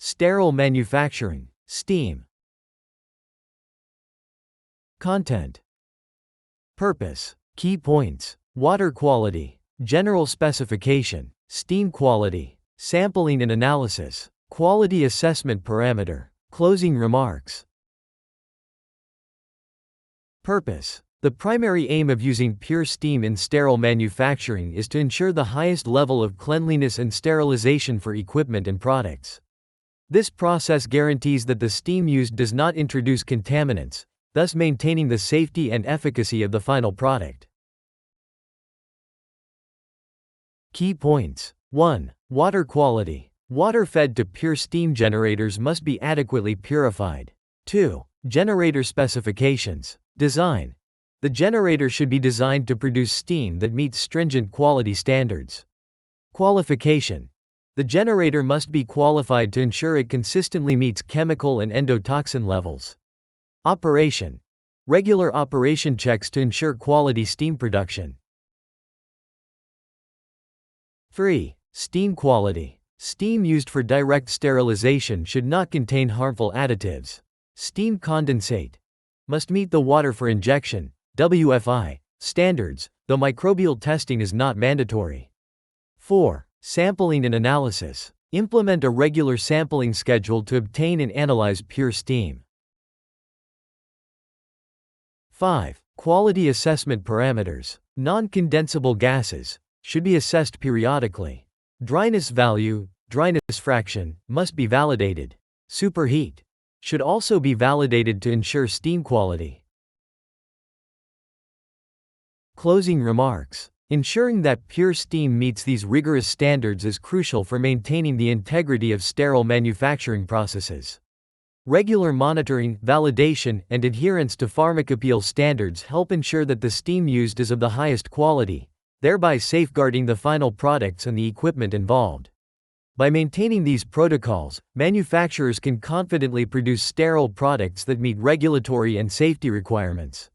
Sterile manufacturing, steam. Content. Purpose. Key points. Water quality. General specification. Steam quality. Sampling and analysis. Quality assessment parameter. Closing remarks. Purpose. The primary aim of using pure steam in sterile manufacturing is to ensure the highest level of cleanliness and sterilization for equipment and products. This process guarantees that the steam used does not introduce contaminants, thus maintaining the safety and efficacy of the final product. Key points. 1. Water quality. Water fed to pure steam generators must be adequately purified. 2. Generator specifications. Design. The generator should be designed to produce steam that meets stringent quality standards. Qualification. The generator must be qualified to ensure it consistently meets chemical and endotoxin levels. Operation. Regular operation checks to ensure quality steam production. 3. Steam quality. Steam used for direct sterilization should not contain harmful additives. Steam condensate must meet the water for injection (WFI) standards, though microbial testing is not mandatory. 4. Sampling and analysis. Implement a regular sampling schedule to obtain and analyze pure steam. 5. Quality assessment parameters. Non-condensable gases should be assessed periodically. Dryness value, dryness fraction, must be validated. Superheat should also be validated to ensure steam quality. Closing remarks. Ensuring that pure steam meets these rigorous standards is crucial for maintaining the integrity of sterile manufacturing processes. Regular monitoring, validation, and adherence to pharmacopeal standards help ensure that the steam used is of the highest quality, thereby safeguarding the final products and the equipment involved. By maintaining these protocols, manufacturers can confidently produce sterile products that meet regulatory and safety requirements.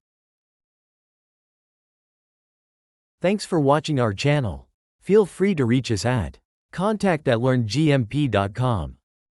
Thanks for watching our channel. Feel free to reach us at contact@learngmp.com.